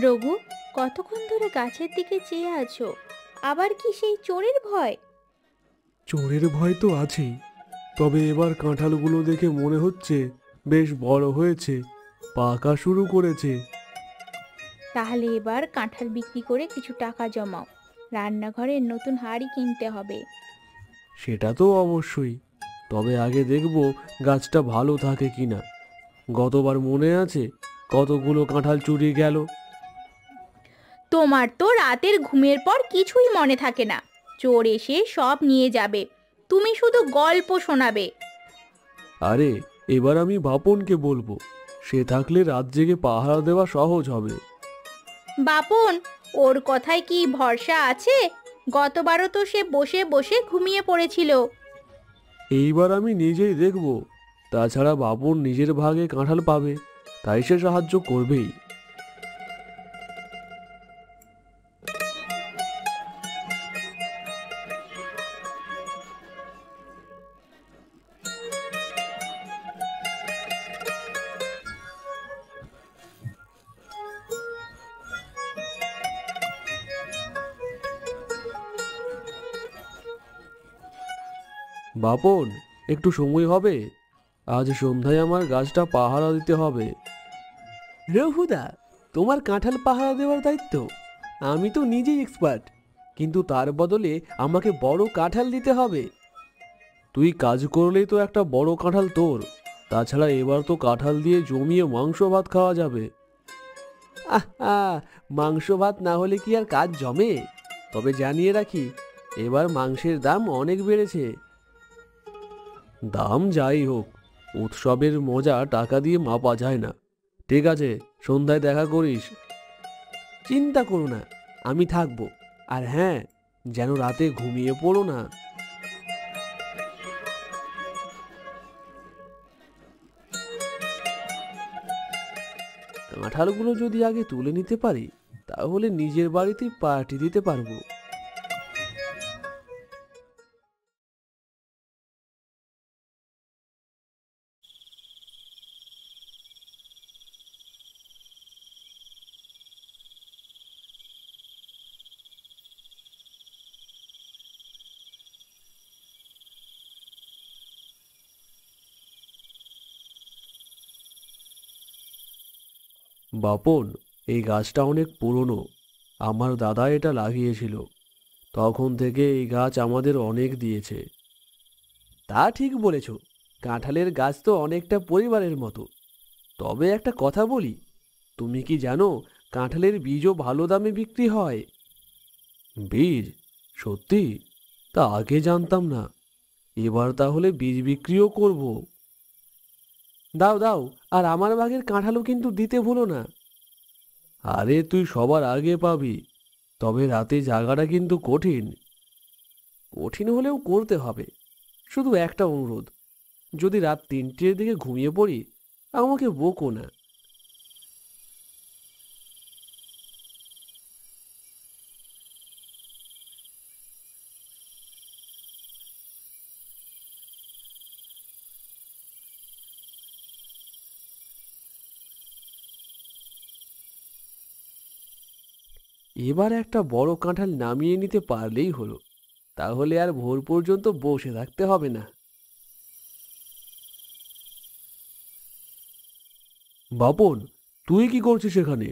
রঘু, কতক্ষণ ধরে গাছের দিকে চেয়ে আছো? আবার কি সেই চোরের ভয়? চোরের ভয় তো আছেই, তবে এবার কাঁঠালগুলো দেখে মনে হচ্ছে বেশ বড় হয়েছে, পাকা শুরু করেছে। তাহলে এবার কাঁঠাল বিক্রি করে কিছু টাকা জমাও। রান্নাঘরের নতুন হাঁড়ি কিনতে হবে। সেটা তো অবশ্যই, তবে আগে দেখব গাছটা ভালো থাকে কিনা। গতবার মনে আছে কতগুলো কাঁঠাল চুরি গেল? তোমার তো রাতের ঘুমের পর কিছুই মনে থাকে না। চোর এসে সব নিয়ে যাবে, তুমি শুধু গল্প শোনাবে। আরে, এবার আমি বাপনকে বলবো, সে থাকলে রাত জেগে পাহারা দেওয়া সহজ হবে। বাপন, ওর কথায় কি ভরসা আছে? গতবারও তো সে বসে বসে ঘুমিয়ে পড়েছিল। এইবার আমি নিজেই দেখব। তাছাড়া বাপন নিজের ভাগে কাঁঠাল পাবে, তাই সে সাহায্য করবেই। বাপন, একটু সময় হবে? আজ সন্ধ্যায় আমার গাছটা পাহারা দিতে হবে। রঘুদা, তোমার কাঁঠাল পাহারা দেওয়ার দায়িত্ব? আমি তো নিজেই এক্সপার্ট, কিন্তু তার বদলে আমাকে বড় কাঁঠাল দিতে হবে। তুই কাজ করলেই তো একটা বড় কাঁঠাল তোর। তাছাড়া এবার তো কাঁঠাল দিয়ে জমিয়ে মাংস ভাত খাওয়া যাবে। আহা, মাংস ভাত না হলে কি আর কাজ জমে? তবে জানিয়ে রাখি, এবার মাংসের দাম অনেক বেড়েছে। দাম যাই হোক, উৎসবের মজা টাকা দিয়ে মাপা যায় না। ঠিক আছে, সন্ধ্যায় দেখা করিস। চিন্তা করো না, আমি থাকবো। আর হ্যাঁ, যেন রাতে ঘুমিয়ে পড়ো না। কাঁঠালগুলো যদি আগে তুলে নিতে পারি, তাহলে নিজের বাড়িতে পার্টি দিতে পারবো। বাপন, এই গাছটা অনেক পুরনো। আমার দাদা এটা লাগিয়েছিল। তখন থেকে এই গাছ আমাদের অনেক দিয়েছে। তা ঠিক বলেছ, কাঁঠালের গাছ তো অনেকটা পরিবারের মতো। তবে একটা কথা বলি, তুমি কি জানো কাঁঠালের বীজও ভালো দামে বিক্রি হয়? বীজ? সত্যি? তা আগে জানতাম না। এবার তাহলে বীজ বিক্রিও করব। দাও দাও, আর আমার ভাগের কাঁঠালও কিন্তু দিতে ভুলো না। আরে, তুই সবার আগে পাবি। তবে রাতে জাগাটা কিন্তু কঠিন। কঠিন হলেও করতে হবে। শুধু একটা অনুরোধ, যদি রাত 3টের দিকে ঘুমিয়ে পড়ি, আমাকে বকো না। এবার একটা বড় কাঁঠাল নামিয়ে নিতে পারলেই হলো। তাহলে আর ভোর পর্যন্ত বসে থাকতে হবে না। বাপন, তুই কি করছিস এখানে?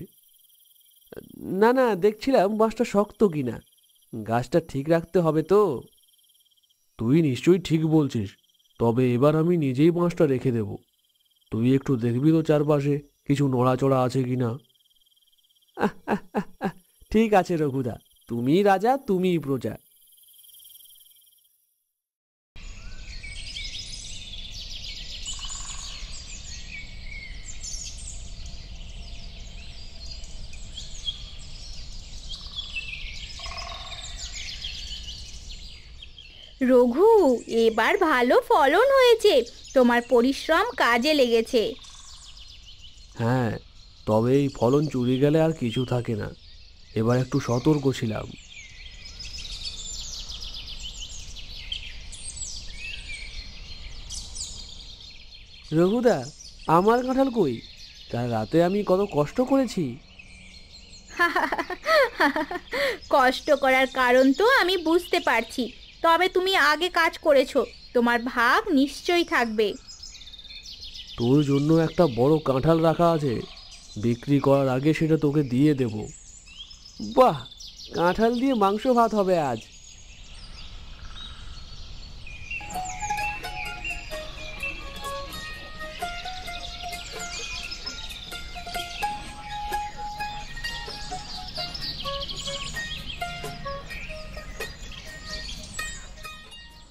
না না, দেখছিলাম বাঁশটা শক্ত কিনা। গাছটা ঠিক রাখতে হবে তো। তুই নিশ্চয়ই ঠিক বলছিস। তবে এবার আমি নিজেই বাঁশটা রেখে দেব। তুই একটু দেখবি তো চারপাশে কিছু নড়াচড়া আছে কিনা। ঠিক আছে রঘুদা, তুমিই রাজা, তুমিই প্রজা। রঘু, এবার ভালো ফলন হয়েছে। তোমার পরিশ্রম কাজে লেগেছে। হ্যাঁ, তবে এই ফলন চুরি গেলে আর কিছু থাকে না। এবার একটু সতর্ক ছিলাম। রঘুদা, আমার কাঁঠাল কই? কাল রাতে আমি কত কষ্ট করেছি। কষ্ট করার কারণ তো আমি বুঝতে পারছি, তবে তুমি আগে কাজ করেছো, তোমার ভাগ নিশ্চয়ই থাকবে। তোর জন্য একটা বড় কাঁঠাল রাখা আছে, বিক্রি করার আগে সেটা তোকে দিয়ে দেব। বাহ, কাঁঠাল দিয়ে মাংস ভাত হবে আজ।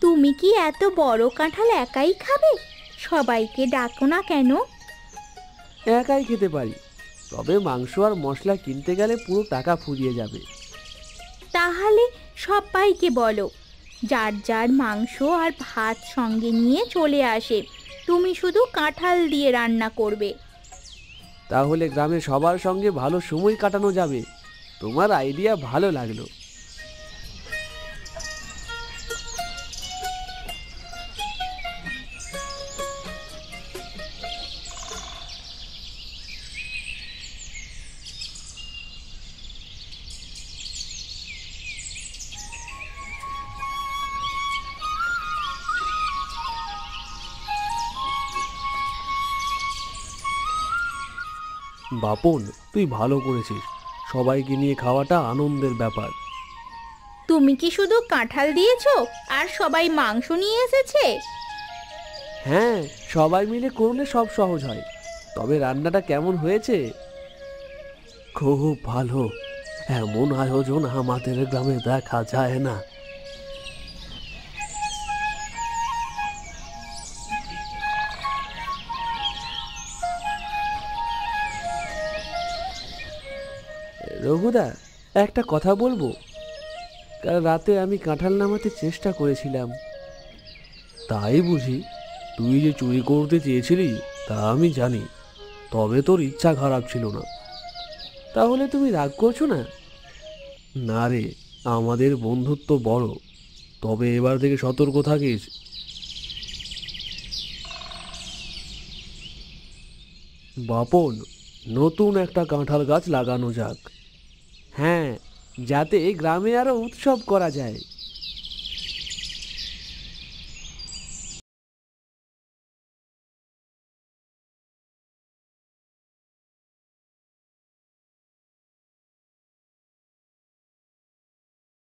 তুমি কি এত বড় কাঁঠাল একাই খাবে? সবাইকে ডাকো না কেন? একাই খেতে পারি, তবে মাংস আর মশলা কিনতে গেলে পুরো টাকা ফুরিয়ে যাবে। তাহলে সবাইকে বলো, যার যার মাংস আর ভাত সঙ্গে নিয়ে চলে আসে, তুমি শুধু কাঁঠাল দিয়ে রান্না করবে। তাহলে গ্রামে সবার সঙ্গে ভালো সময় কাটানো যাবে। তোমার আইডিয়া ভালো লাগলো। বাপন, তুই ভালো করেছিস। সবাইকে নিয়ে খাওয়াটা আনন্দের ব্যাপার। তুমি কি শুধু কাঁঠাল দিয়েছো আর সবাই মাংস নিয়ে এসেছে? হ্যাঁ, সবাই মিলে করলে সব সহজ হয়। তবে রান্নাটা কেমন হয়েছে? খুব ভালো। এমন আয়োজন আমাদের গ্রামে দেখা যায় না। রঘুদা, একটা কথা বলবো? কাল রাতে আমি কাঁঠাল নামাতে চেষ্টা করেছিলাম। তাই বুঝি? তুই যে চুরি করতে চেয়েছিলি তা আমি জানি, তবে তোর ইচ্ছা খারাপ ছিল না। তাহলে তুমি রাগ করছো না? না রে, আমাদের বন্ধুত্ব বড়, তবে এবার থেকে সতর্ক থাকিস। বাপন, নতুন একটা কাঁঠাল গাছ লাগানো যাক। হ্যাঁ, যাতে গ্রামে আরো উৎসব করা যায়।